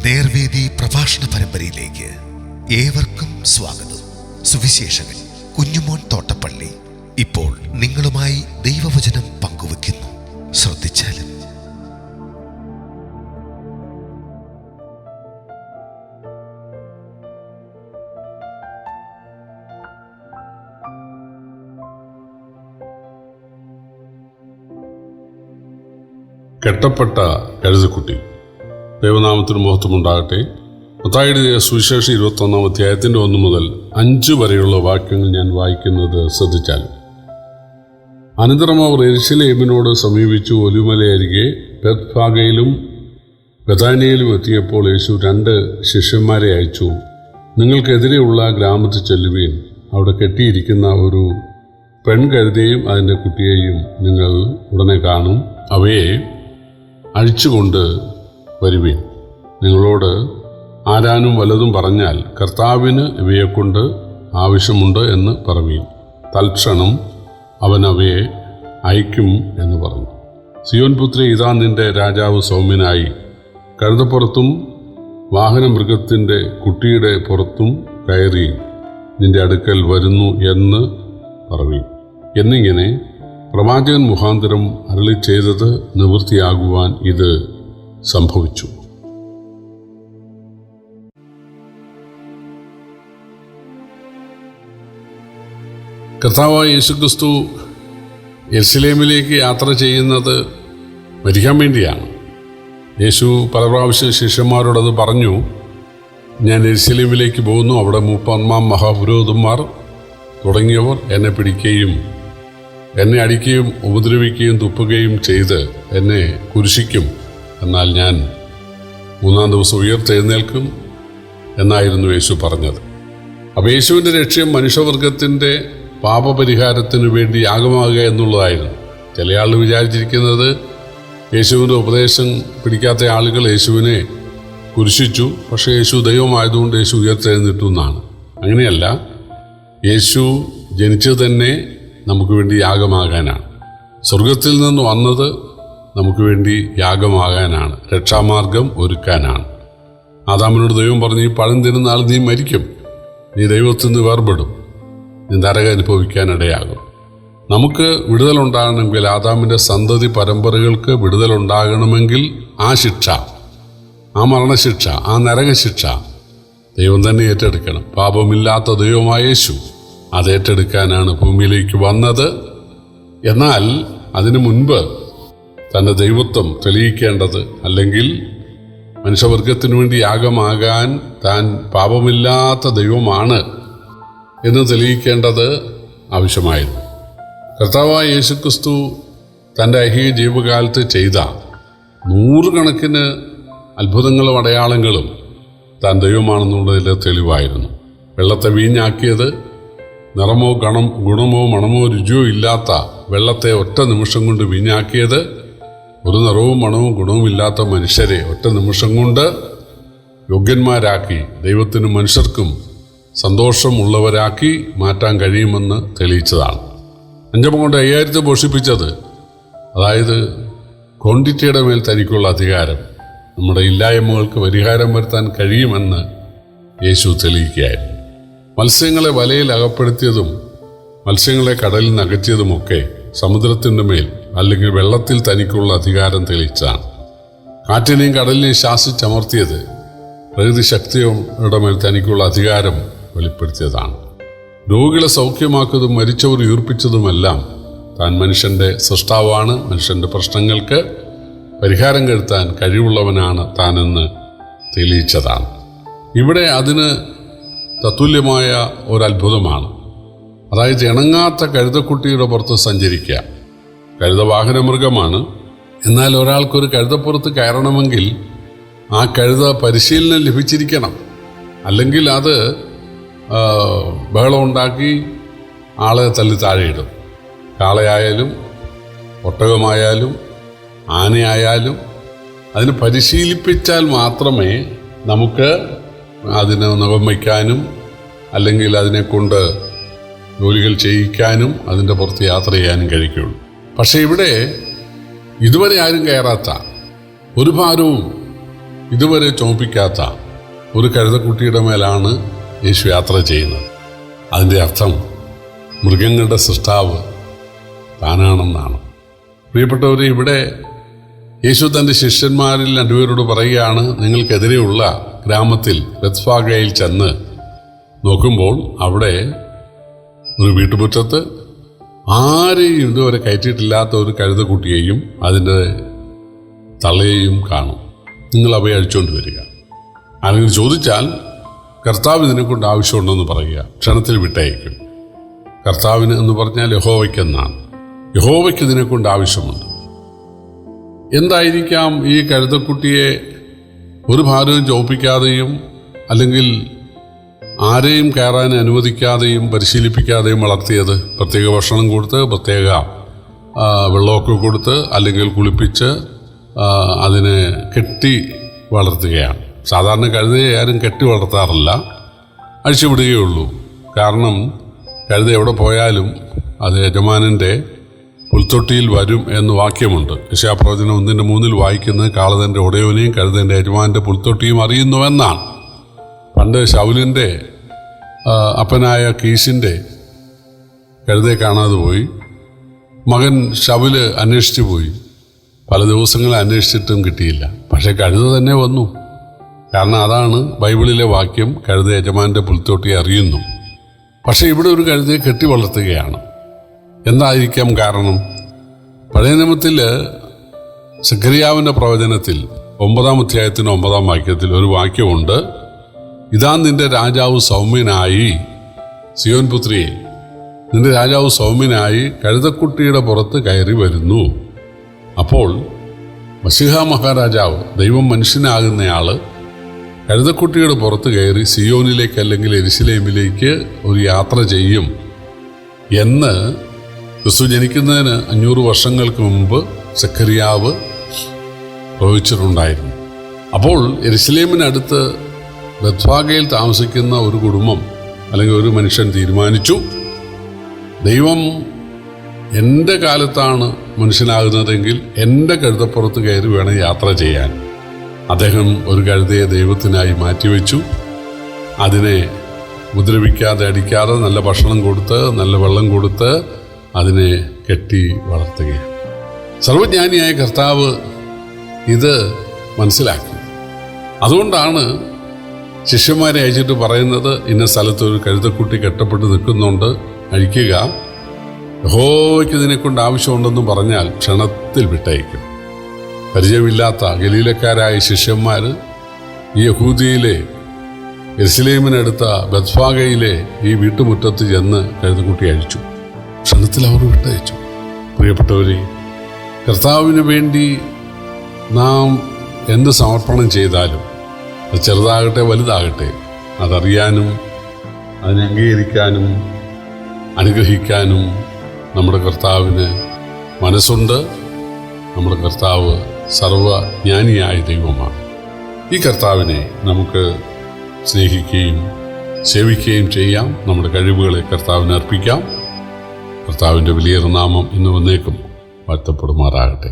നേർവേദി പ്രഭാഷണ പരമ്പരയിലേക്ക് ഏവർക്കും സ്വാഗതം. സുവിശേഷകൻ കുഞ്ഞുമോൻ തോട്ടപ്പള്ളി ഇപ്പോൾ നിങ്ങളുമായി ദൈവവചനം പങ്കുവെക്കുന്നു. ശ്രദ്ധിച്ചാലും. കെട്ടപ്പെട്ട കഴുതക്കുട്ടി. ദൈവനാമത്തിന് മഹത്വമുണ്ടാകട്ടെ. മത്തായിയുടെ സുവിശേഷം 21 അധ്യായത്തിൻ്റെ 1 മുതൽ 5 വരെയുള്ള വാക്യങ്ങൾ ഞാൻ വായിക്കുന്നത് ശ്രദ്ധിച്ചാൽ. അനന്തരം അവർ യെരുശലേമിനോട് സമീപിച്ചു ഒലിവുമലയരികെ ബേത്ഫഗയിലും ബെഥാനിയയിലും എത്തിയപ്പോൾ യേശു 2 ശിഷ്യന്മാരെ അയച്ചു. നിങ്ങൾക്കെതിരെയുള്ള ഗ്രാമത്തിൽ ചെല്ലുവീൻ. അവിടെ കെട്ടിയിരിക്കുന്ന ഒരു പെൺകഴുതയും അതിൻ്റെ കുട്ടിയെയും നിങ്ങൾ ഉടനെ കാണും. അവയെ അഴിച്ചുകൊണ്ട് വരുവീൻ. നിങ്ങളോട് ആരാനും വല്ലതും പറഞ്ഞാൽ കർത്താവിന് ഇവയെക്കൊണ്ട് ആവശ്യമുണ്ട് എന്ന് പറവീൻ. തൽക്ഷണം അവൻ അവയെ അയക്കും എന്ന് പറഞ്ഞു. സിയോൻ പുത്രി, ഇതാ നിന്റെ രാജാവ് സൗമ്യനായി കഴുതപ്പുറത്തും വാഹനമൃഗത്തിൻ്റെ കുട്ടിയുടെ പുറത്തും കയറി നിന്റെ അടുക്കൽ വരുന്നു എന്ന് പറവീൻ. എന്നിങ്ങനെ പ്രവാചകൻ മുഖാന്തരം അരുളി ചെയ്തത് നിവൃത്തിയാകുവാൻ ഇത് സംഭവിച്ചു. കർത്താവായ യേശുക്രിസ്തു യെരുശലേമിലേക്ക് യാത്ര ചെയ്യുന്നത് മരിക്കാൻ വേണ്ടിയാണ്. യേശു പല പ്രാവശ്യം ശിഷ്യന്മാരോടത് പറഞ്ഞു. ഞാൻ യെരുശലേമിലേക്ക് പോകുന്നു, അവിടെ മൂപ്പന്മാർ, മഹാപുരോഹിതന്മാർ തുടങ്ങിയവർ എന്നെ പിടിക്കുകയും എന്നെ അടിക്കുകയും ഉപദ്രവിക്കുകയും തുപ്പുകയും ചെയ്ത് എന്നെ കുരിശിക്കും. എന്നാൽ ഞാൻ 3-ാം ദിവസം ഉയർത്തെഴുന്നേൽക്കും എന്നായിരുന്നു യേശു പറഞ്ഞത്. അപ്പോൾ യേശുവിൻ്റെ ലക്ഷ്യം മനുഷ്യവർഗത്തിൻ്റെ പാപപരിഹാരത്തിനു വേണ്ടി യാഗമാകുക എന്നുള്ളതായിരുന്നു. ചില ആളുകൾ വിചാരിച്ചിരിക്കുന്നത് യേശുവിൻ്റെ ഉപദേശം പിടിക്കാത്ത ആളുകൾ യേശുവിനെ കുരിശിച്ചു, പക്ഷേ യേശു ദൈവമായതുകൊണ്ട് യേശു ഉയർത്തെഴുന്നേറ്റു എന്നാണ്. അങ്ങനെയല്ല. യേശു ജനിച്ചത് തന്നെ നമുക്ക് വേണ്ടി യാഗമാകാനാണ്. സ്വർഗത്തിൽ നിന്ന് വന്നത് നമുക്ക് വേണ്ടി യാഗമാകാനാണ്, രക്ഷാമാർഗം ഒരുക്കാനാണ്. ആദാമിനോട് ദൈവം പറഞ്ഞു, ഈ പഴം തിന്നുന്നാൾ നീ മരിക്കും, നീ ദൈവത്തിൽ നിന്ന് വേർപെടും, നീ നരകം അനുഭവിക്കാനിടയാകും. നമുക്ക് വിടുതലുണ്ടാകണമെങ്കിൽ, ആദാമിൻ്റെ സന്തതി പരമ്പരകൾക്ക് വിടുതലുണ്ടാകണമെങ്കിൽ ആ ശിക്ഷ, ആ മരണശിക്ഷ, ആ നരകശിക്ഷ ദൈവം തന്നെ ഏറ്റെടുക്കണം. പാപമില്ലാത്ത ദൈവമായ യേശു അത് ഏറ്റെടുക്കാനാണ് ഭൂമിയിലേക്ക് വന്നത്. എന്നാൽ അതിനു മുൻപ് തൻ്റെ ദൈവത്വം തെളിയിക്കേണ്ടത്, അല്ലെങ്കിൽ മനുഷ്യവർഗത്തിനു വേണ്ടി യാഗമാകാൻ താൻ പാപമില്ലാത്ത ദൈവമാണ് എന്ന് തെളിയിക്കേണ്ടത് ആവശ്യമായിരുന്നു. കർത്താവായ യേശുക്രിസ്തു തൻ്റെ ഐഹിക ജീവകാലത്ത് ചെയ്ത 100 കണക്കിന് അത്ഭുതങ്ങളും അടയാളങ്ങളും താൻ ദൈവമാണെന്നുള്ളതിൽ തെളിവായിരുന്നു. വെള്ളത്തെ വീഞ്ഞാക്കിയത്, നിറമോ ഗുണമോ മണമോ രുചിയോ ഇല്ലാത്ത വെള്ളത്തെ ഒറ്റ നിമിഷം കൊണ്ട് വീഞ്ഞാക്കിയത്, ഒരു നിറവും മണവും ഗുണവും ഇല്ലാത്ത മനുഷ്യരെ ഒറ്റ നിമിഷം കൊണ്ട് യോഗ്യന്മാരാക്കി ദൈവത്തിനും മനുഷ്യർക്കും സന്തോഷമുള്ളവരാക്കി മാറ്റാൻ കഴിയുമെന്ന് തെളിയിച്ചതാണ്. 5 കൊണ്ട് 5000 പോഷിപ്പിച്ചത്, അതായത് ക്വാണ്ടിറ്റിയുടെ മേൽ തനിക്കുള്ള അധികാരം, നമ്മുടെ ഇല്ലായ്മകൾക്ക് പരിഹാരം വരുത്താൻ കഴിയുമെന്ന് യേശു തെളിയിക്കുകയായിരുന്നു. മത്സ്യങ്ങളെ വലയിൽ അകപ്പെടുത്തിയതും മത്സ്യങ്ങളെ കടലിൽ നിന്ന് അകറ്റിയതുമൊക്കെ സമുദ്രത്തിൻ്റെ മേൽ അല്ലെങ്കിൽ വെള്ളത്തിൽ തനിക്കുള്ള അധികാരം തെളിയിച്ചാണ്. കാറ്റിനെയും കടലിനെയും ശാസിച്ചമർത്തിയത് പ്രകൃതി ശക്തിയുടെ മേൽ തനിക്കുള്ള അധികാരം വെളിപ്പെടുത്തിയതാണ്. രോഗികളെ സൗഖ്യമാക്കുന്നതും മരിച്ചവർ ഉയർപ്പിച്ചതുമെല്ലാം താൻ മനുഷ്യൻ്റെ സൃഷ്ടാവാണ്, മനുഷ്യൻ്റെ പ്രശ്നങ്ങൾക്ക് പരിഹാരം കെടുത്താൻ കഴിവുള്ളവനാണ് താനെന്ന് തെളിയിച്ചതാണ്. ഇവിടെ അതിന് തത്തുല്യമായ ഒരത്ഭുതമാണ്. അതായത് ഇണങ്ങാത്ത കഴുതക്കുട്ടിയുടെ പുറത്ത് സഞ്ചരിക്കുക. കഴുത വാഹനമൃഗമാണ്. എന്നാൽ ഒരാൾക്കൊരു കഴുതപ്പുറത്ത് കയറണമെങ്കിൽ ആ കഴുത പരിശീലനം ലഭിച്ചിരിക്കണം. അല്ലെങ്കിൽ അത് ബഹളമുണ്ടാക്കി ആളെ തല്ലി താഴെയിടും. കാളയായാലും ഒട്ടകമായാലും ആനയായാലും അതിന് പരിശീലിപ്പിച്ചാൽ മാത്രമേ നമുക്ക് അതിനെ നഖം വയ്ക്കാനും അല്ലെങ്കിൽ അതിനെക്കൊണ്ട് ജോലികൾ ചെയ്യിക്കാനും അതിൻ്റെ പുറത്ത് യാത്ര ചെയ്യാനും കഴിയുള്ളൂ. പക്ഷേ ഇവിടെ ഇതുവരെ ആരും കയറാത്ത, ഒരു ഭാരവും ഇതുവരെ ചുമപ്പിക്കാത്ത ഒരു കഴുതക്കുട്ടിയുടെ മേലാണ് യേശു യാത്ര ചെയ്യുന്നത്. അതിൻ്റെ അർത്ഥം മൃഗങ്ങളുടെ സൃഷ്ടാവ് താനാണെന്നാണ്. പ്രിയപ്പെട്ടവരെ, ഇവിടെ യേശു തൻ്റെ ശിഷ്യന്മാരിൽ രണ്ടുപേരോട് പറയുകയാണ്, നിങ്ങൾക്കെതിരെയുള്ള ഗ്രാമത്തിൽ ബെത്ഫാഗയിൽ ചെന്ന് നോക്കുമ്പോൾ അവിടെ ഒരു വീട്ടുമുറ്റത്ത് ആരെയും ഇതുവരെ കയറ്റിയിട്ടില്ലാത്ത ഒരു കഴുതക്കുട്ടിയെയും അതിൻ്റെ തള്ളയെയും കാണും. നിങ്ങൾ അവയെ അഴിച്ചുകൊണ്ട് വരിക. ആരെങ്കിലും ചോദിച്ചാൽ കർത്താവ് ഇതിനെക്കൊണ്ട് ആവശ്യമുണ്ടെന്ന് പറയുക, ക്ഷണത്തിൽ വിട്ടയക്കും. കർത്താവിന് എന്ന് പറഞ്ഞാൽ യഹോവയ്ക്കെന്നാണ്. യഹോവയ്ക്ക് ഇതിനെക്കൊണ്ട് ആവശ്യമുണ്ട്. എന്തായിരിക്കാം ഈ കഴുതക്കുട്ടിയെ ഒരു ഭാരവും ചോപ്പിക്കാതെയും അല്ലെങ്കിൽ ആരെയും കയറാൻ അനുവദിക്കാതെയും പരിശീലിപ്പിക്കാതെയും വളർത്തിയത്? പ്രത്യേക ഭക്ഷണം കൊടുത്ത്, പ്രത്യേക വെള്ളമൊക്കെ കൊടുത്ത്, അല്ലെങ്കിൽ കുളിപ്പിച്ച് അതിനെ കെട്ടി വളർത്തുകയാണ്. സാധാരണ കഴുതയെ ആരും കെട്ടി വളർത്താറില്ല, അഴിച്ചുവിടുകയുള്ളൂ. കാരണം കഴുത എവിടെ പോയാലും അത് യജമാനൻ്റെ പുൽത്തൊട്ടിയിൽ വരും എന്ന് വാക്യമുണ്ട്. യെശയ്യാപ്രവചനം 1:3 വായിക്കുന്നത് കാളതൻ്റെ ഉടയവനെയും കഴുതൻ്റെ യജമാനൻ്റെ പുൽത്തൊട്ടിയും അറിയുന്നുവെന്നാണ്. പണ്ട് ശൗലിൻ്റെ അപ്പനായ കീശിൻ്റെ കഴുതയെ കാണാതെ പോയി. മകൻ ശൗല് അന്വേഷിച്ചു പോയി. പല ദിവസങ്ങൾ അന്വേഷിച്ചിട്ടും കിട്ടിയില്ല. പക്ഷേ കഴുത തന്നെ വന്നു. കാരണം അതാണ് ബൈബിളിലെ വാക്യം, കഴുത യജമാനൻ്റെ പുൽത്തൊട്ടിയെ അറിയുന്നു. പക്ഷേ ഇവിടെ ഒരു കഴുതയെ കെട്ടി വളർത്തുകയാണ്. എന്തായിരിക്കാം കാരണം? പഴയ നിയമത്തിൽ സഖറിയാവിൻ്റെ പ്രവചനത്തിൽ 9-ാം അധ്യായത്തിന് 9-ാം വാക്യത്തിൽ ഒരു വാക്യമുണ്ട്, ഇതാ നിന്റെ രാജാവ് സൗമ്യനായി, സിയോൻ പുത്രിയെ, നിന്റെ രാജാവ് സൗമ്യനായി കഴുതക്കുട്ടിയുടെ പുറത്ത് കയറി വരുന്നു. അപ്പോൾ മശീഹ മഹാരാജാവ്, ദൈവം മനുഷ്യനാകുന്നയാൾ, കഴുതക്കുട്ടിയുടെ പുറത്ത് കയറി സിയോനിലേക്ക് അല്ലെങ്കിൽ യെരുശലേമിലേക്ക് ഒരു യാത്ര ചെയ്യും എന്ന് ക്രിസ്തു ജനിക്കുന്നതിന് 500 വർഷങ്ങൾക്ക് മുമ്പ് സഖറിയാവ് പ്രവചിച്ചിട്ടുണ്ടായിരുന്നു. അപ്പോൾ യെരുശലേമിനടുത്ത് ബെത്ഫാഗയിൽ താമസിക്കുന്ന ഒരു കുടുംബം അല്ലെങ്കിൽ ഒരു മനുഷ്യൻ തീരുമാനിച്ചു, ദൈവം എൻ്റെ കാലത്താണ് മനുഷ്യനാകുന്നതെങ്കിൽ എൻ്റെ കഴുതപ്പുറത്ത് കയറി വേണം യാത്ര ചെയ്യാൻ. അദ്ദേഹം ഒരു കഴുതയെ ദൈവത്തിനായി മാറ്റിവെച്ചു. അതിനെ ഉപദ്രവിക്കാതെ, അടിക്കാതെ, നല്ല ഭക്ഷണം കൊടുത്ത്, നല്ല വെള്ളം കൊടുത്ത് അതിനെ കെട്ടി വളർത്തുകയാണ്. സർവജ്ഞാനിയായ കർത്താവ് ഇത് മനസ്സിലാക്കി. അതുകൊണ്ടാണ് ശിഷ്യന്മാരെ അയച്ചിട്ട് പറയുന്നത്, ഇന്ന സ്ഥലത്ത് ഒരു കഴുതക്കുട്ടി കെട്ടപ്പെട്ട് നിൽക്കുന്നുണ്ട്, അഴിക്കുക. യഹോവയ്ക്ക് ഇതിനെക്കൊണ്ട് ആവശ്യമുണ്ടെന്ന് പറഞ്ഞാൽ ക്ഷണത്തിൽ വിട്ടയക്കും. പരിചയമില്ലാത്ത ഗലീലക്കാരായ ശിഷ്യന്മാർ ഈ യഹൂദിയിലെ യെരുശലേമിനടുത്ത ബെത്ഫാഗയിലെ ഈ വീട്ടുമുറ്റത്ത് ചെന്ന് കഴുതക്കുട്ടി അഴിച്ചു. ക്ഷണത്തിൽ അവർ വിട്ടയച്ചു. പ്രിയപ്പെട്ടവരെ, കർത്താവിന് വേണ്ടി നാം എന്ത് സമർപ്പണം ചെയ്താലും, അത് ചെറുതാകട്ടെ വലുതാകട്ടെ, അതറിയാനും അതിനെ അംഗീകരിക്കാനും അനുഗ്രഹിക്കാനും നമ്മുടെ കർത്താവിന് മനസ്സുണ്ട്. നമ്മുടെ കർത്താവ് സർവജ്ഞാനിയായ ദൈവമാണ്. ഈ കർത്താവിനെ നമുക്ക് സ്നേഹിക്കുകയും സേവിക്കുകയും ചെയ്യാം. നമ്മുടെ കഴിവുകളെ കർത്താവിന് അർപ്പിക്കാം. കർത്താവിൻ്റെ വലിയ നാമം ഇന്ന് വന്നേക്കും വാഴ്ത്തപ്പെടുമാറാകട്ടെ.